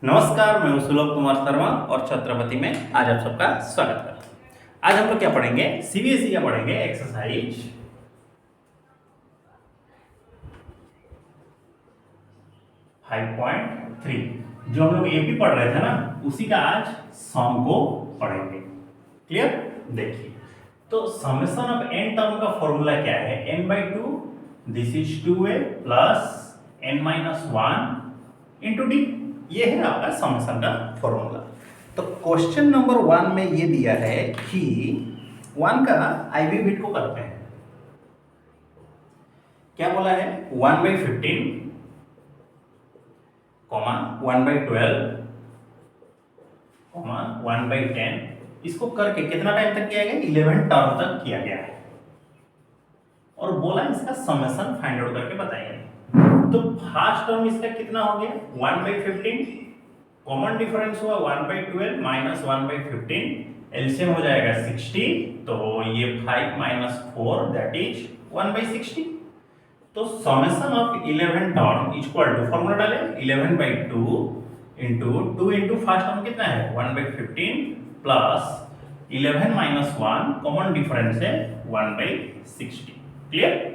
नमस्कार, मैं हूं सुलभ कुमार शर्मा और छत्रपति में आज आप सबका स्वागत करता हूं। आज हम लोग क्या पढ़ेंगे? सीबीएसई का पढ़ेंगे एक्सरसाइज 5.3। जो हम लोग एपी पढ़ रहे थे ना, उसी का आज सम को पढ़ेंगे। क्लियर? देखिए, तो समेशन ऑफ एन टर्म का फॉर्मूला क्या है? n/2 this is 2a plus n-1 into D. ये है आपका समेशन का फॉर्मूला। तो क्वेश्चन नंबर 1 में ये दिया है कि 1 का आईवी बिट को करते हैं। क्या बोला है? 1/15 कॉमा 1/12 कॉमा 1/10। इसको करके कितना टाइम तक किया गया? 11 टर्म तक किया गया है और बोला इसका समेशन फाइंड आउट करके बताइए। तो फर्स्ट टर्म इसका कितना हो गया? 1/15 कॉमन डिफरेंस हुआ 1/12 माइनस 1/15, एलसीएम हो जाएगा 60। तो ये 5 माइनस 4 दैट इज 1/60। तो summation of 11 term equal to formula डाले 11/2 इंटू 2 इंटू फर्स्ट टर्म कितना है? 1/15 प्लस 11 माइनस 1 कॉमन डिफरेंस है 1/60। क्लियर?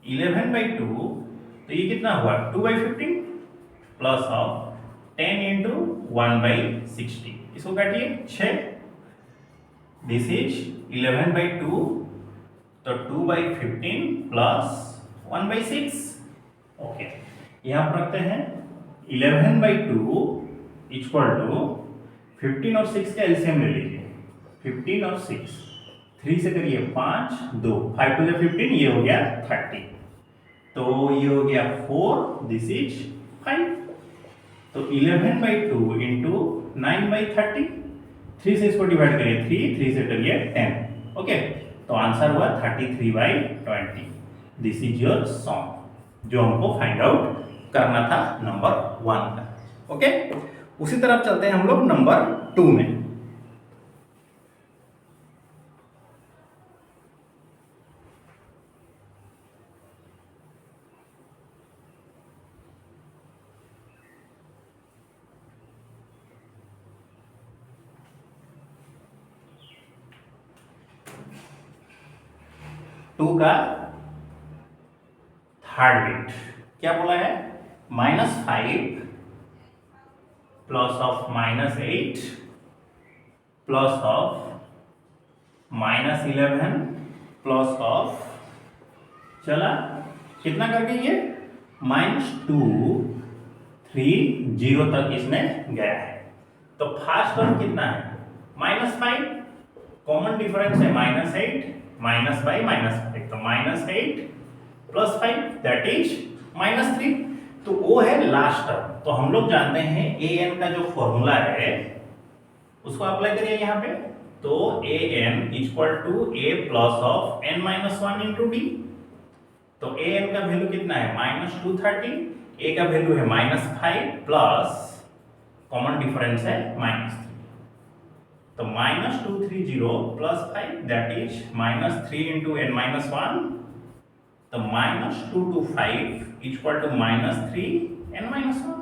11/2 तो ये कितना हुआ? 2/15 प्लस ऑफ 10 इंटू 1/60। इसको काटिए 6। दिस इज 11/2 तो 2/15 प्लस 1/6। ओके, यहां पर रखते हैं 11/2 इक्वल टू 15 और 6 का एलसीएम ले लीजिए। 15 और 6 3 से करिए 5 2 5 टू 15, ये हो गया 30। तो ये हो गया 4, दिस इज 5। तो 11/2 इंटू 9/30, 3 से इसको डिवाइड करिए 3 से करिए 10। ओके, तो आंसर हुआ 33/20। दिस इज योर सम, जो हमको फाइंड आउट करना था नंबर 1 का। ओके, उसी तरफ चलते हैं हम लोग नंबर 2 में। टू का थर्ड बिट क्या बोला है? -5 plus of -8 plus of -11 plus of, चला कितना कर गई ये? -2 3 0 तक इसने गया है। तो फर्स्ट टर्म कितना है? -5 कॉमन डिफरेंस है -8 माइनस बाई -5, तो -8 प्लस 5 दैट इज -3। तो वो है लास्ट टर्म। तो हम लोग जानते हैं an का जो फॉर्मूला है उसको अप्लाई करिए यहाँ पे। तो an equal to a plus of n-1 into d. तो an का वैल्यू कितना है? -230, a का वैल्यू है -5 प्लस कॉमन डिफरेंस है -3। तो -230 plus 5 that is -3 into n-1। तो -2 to 5 इक्वल टू -3 n-1।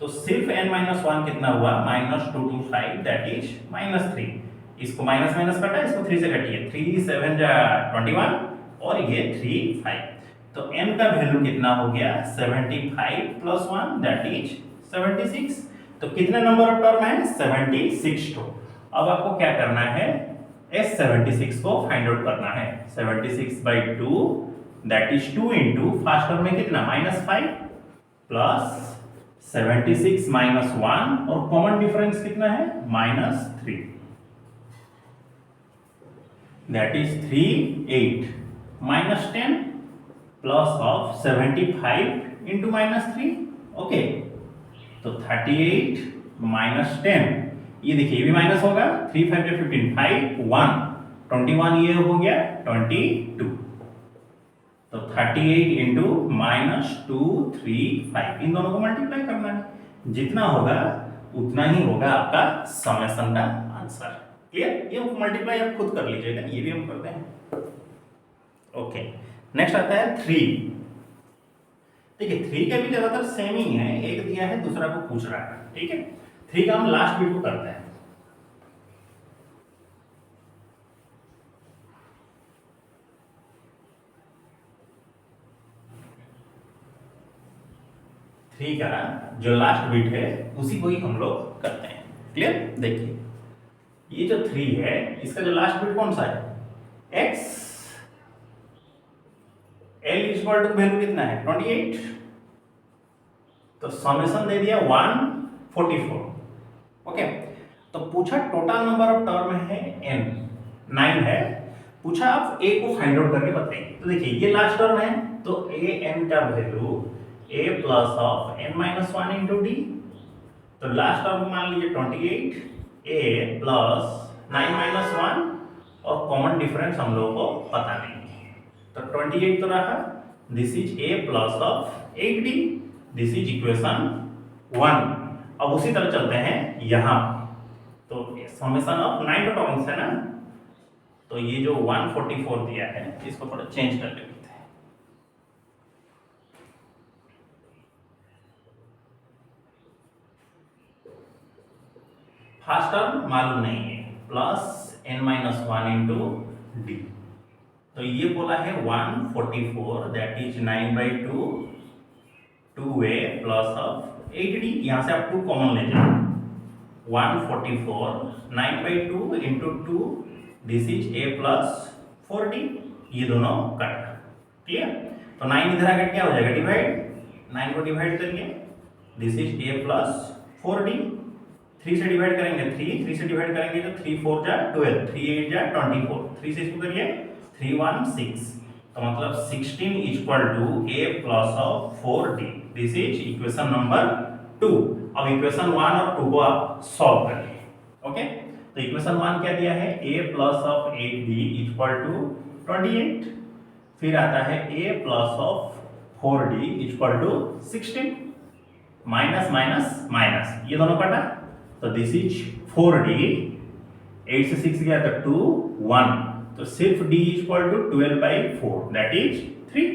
तो सिर्फ n-1 कितना हुआ? -2 to 5 दैट इज -3। इसको माइनस माइनस कटा, इसको 3 से कटिए, 3 7 जा 21 और ये 3 5। तो n का वैल्यू कितना हो गया? 75 प्लस 1 दैट इज 76। तो कितने नंबर ऑफ टर्म है? 76 टू। अब आपको क्या करना है? S76 को फाइंड आउट करना है। 76/2 that is 2 into first term में कितना? -5 प्लस 76 -1 और कॉमन डिफरेंस कितना है? -3 that is 3 8 -10 plus of 75 into -3। Okay, तो 38 -10, ये देखिए ये भी माइनस होगा। 3 5 15 5 1 21, ये हो गया 22। तो 38 इंटू -2 3 5, इन दोनों को मल्टीप्लाई करना है। जितना होगा उतना ही होगा आपका समेशन का आंसर। क्लियर? ये मल्टीप्लाई आप खुद कर लीजिएगा, ये भी हम करते हैं। ओके, नेक्स्ट आता है 3। देखिए 3 का भी ज्यादातर सेम ही है, एक दिया है दूसरा को पूछ रहा है, ठीक है। 3 का हम लास्ट बिट को करते हैं। थ्री का जो लास्ट बिट है उसी को ही हम लोग करते हैं। क्लियर? देखिए ये जो 3 है इसका जो लास्ट बिट कौन सा है? x, l equal to value कितना है? 28। तो समेशन दे दिया 144। ओके, तो पूछा टोटल नंबर ऑफ टर्म है n, 9 है। पूछा आप a को फाइंड आउट करके बताइए। तो देखिए ये लास्ट टर्म है तो a n का value a plus of n minus 1 into d. तो लास्ट टर्म मान लीजिए 28, a प्लस 9 माइनस 1 और कॉमन डिफरेंस हम लोगों को पता नहीं है। तो 28 तो रहा, this is a plus of 8d, this is equation 1। अब उसी तरह चलते हैं यहाँ, तो समेशन ऑफ 9 टर्म्स है ना, तो ये जो 144 दिया है इसको थोड़ा चेंज कर लेते हैं। फर्स्ट टर्म मालूम नहीं है, plus n minus 1 into d. तो ये बोला है 144 that is 9/2 2a plus of 8d। यहाँ से आप 2 कॉमन ले जाओ, 144 9/2 into 2, this is a plus 4d। ये दोनों कट। क्लियर? तो 9 इधर आकर क्या हो जाएगा? डिवाइड, 9 को डिवाइड करिए, this is a plus 4d। 3 से डिवाइड करेंगे 3 से डिवाइड करेंगे तो 3 4 जा 12, 3 8 जा 24, 3 से इसको करिए 3 1 6। तो मतलब 16 equal to a plus of 4d। This is equation number 2। अब इक्वेशन 1 और 2 को आप सॉल्व करिए। ओके, तो इक्वेशन 1 क्या दिया है? a plus of 8d equal to 28। फिर आता है a plus of 4d equal to 16। Minus minus minus, ये दोनों कटा, तो दिस इज 4d। 8 से 6 गया तो 2 1, तो सिर्फ d equal to 12/4 that is 3।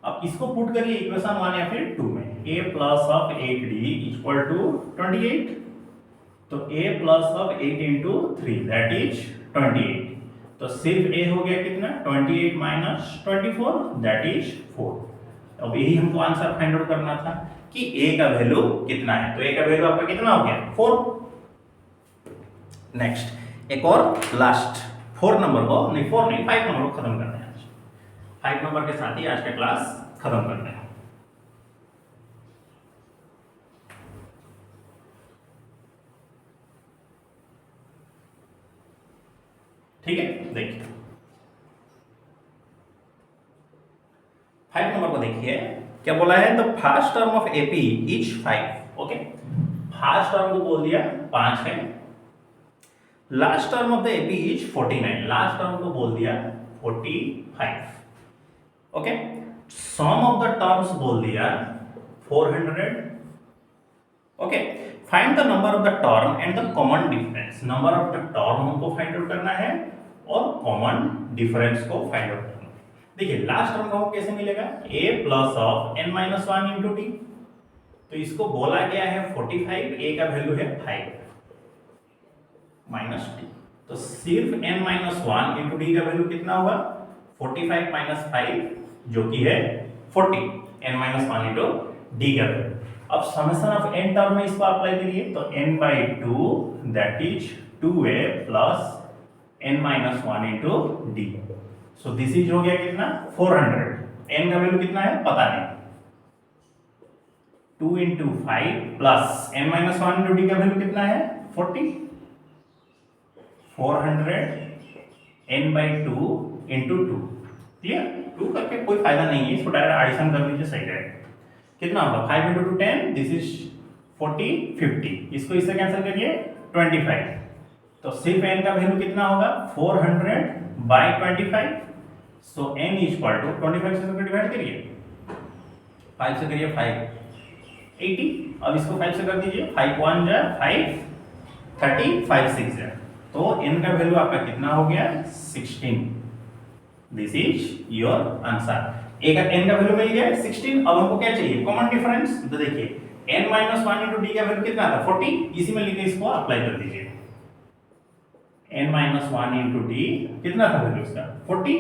अब इसको पुट करिए इक्वेशन 1 या फिर 2 में, a plus of 8d equal to 28। तो a plus of 8 into 3 that is 28। तो सिर्फ a हो गया कितना? 28 माइनस 24 दैट इज 4। अब यही हमको आंसर फाइंड आउट करना था कि a का वैल्यू कितना है। तो a का वैल्यू आपका कितना हो गया? 4। नेक्स्ट एक और लास्ट 4 नंबर को, नहीं 4 नहीं 5 नंबर को खत्म करते हैं आज। 5 नंबर के साथ ही आज का क्लास खत्म करते हैं। ठीक है, देखिए 5 नंबर को देखिए क्या बोला है। The first term of AP is 5। Okay, first term को बोल दिया 5 है। Last term of the AP is 49, last term को बोल दिया 45। Okay, sum of the terms बोल दिया 400। Okay, find the number of the term and the common difference. Number of the term हमको फाइंड आउट करना है और कॉमन डिफरेंस को फाइंड आउट करना है। देखिए लास्ट टर्म को कैसे मिलेगा? a plus of n minus 1 into d. तो इसको बोला गया है 45, a का वैल्यू है 5 माइनस डी। तो सिर्फ n माइनस 1 इंटू डी का वैल्यू कितना होगा? 45 माइनस 5 जो कि है 40, n माइनस 1 इंटू डी का वैल्यू। अब समेशन ऑफ n टर्म में इसको अप्लाई करिए तो n/2 that is 2a plus n minus 1 into D. So this is हो गया कितना? 400। n का वैल्यू कितना है पता नहीं, 2 into 5 plus n minus 1 into D का वैल्यू कितना है? 40। 400 n/2 इंटू 2। क्लियर? 2 करके कोई फायदा नहीं है, इसको डायरेक्ट एडिशन कर लीजिए, सही रहेगा। कितना होगा? 5 इंटू 2 10, दिस इज 40 50। इसको इससे कैंसिल करिए 25। तो सिर्फ n का वैल्यू कितना होगा? 400/25। सो n इक्वल टू 25 से डिवाइड करिए, 5 से करिए 5 80। अब इसको 5 से कर दीजिए, 5 1 जा 5 30 5 6 जा, तो n का वैल्यू आपका कितना हो गया? 16। This is your answer. एक n का वैल्यू मिल गया 16। अब हमको क्या चाहिए, कॉमन डिफरेंस। तो देखिए n - 1 into d का वैल्यू कितना था 40, इसी में लिखे इसको अप्लाई कर दीजिए। n - 1 into d कितना था वैल्यू उसका 40,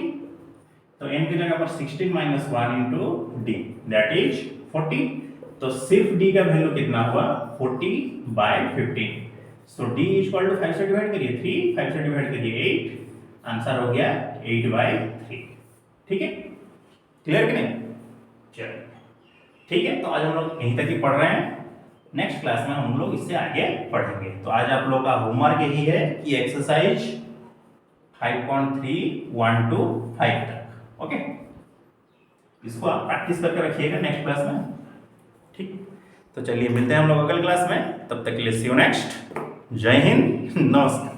तो n की जगह पर 16 - 1 into d दैट इज 40। तो सिर्फ d का वैल्यू कितना हुआ 40/15। सो d इक्वल टू 5 से डिवाइड करिए 3, 5 से डिवाइड करिए 8, आंसर हो गया 8/3। ठीक है, क्लियर कि नहीं? चलिए ठीक है, तो आज हम लोग यहीं तक ही पढ़ रहे हैं। नेक्स्ट क्लास में हम लोग इससे आगे पढ़ेंगे। तो आज आप लोग का होमवर्क यही है कि एक्सरसाइज 5.3 1 to 5 तक, ओके, इसको आप प्रैक्टिस करके रखिएगा नेक्स्ट क्लास में। ठीक, तो चलिए मिलते हैं हम लोग अगले क्लास में, तब तक के लिए सी यू नेक्स्ट। जय हिंद, नमस्कार।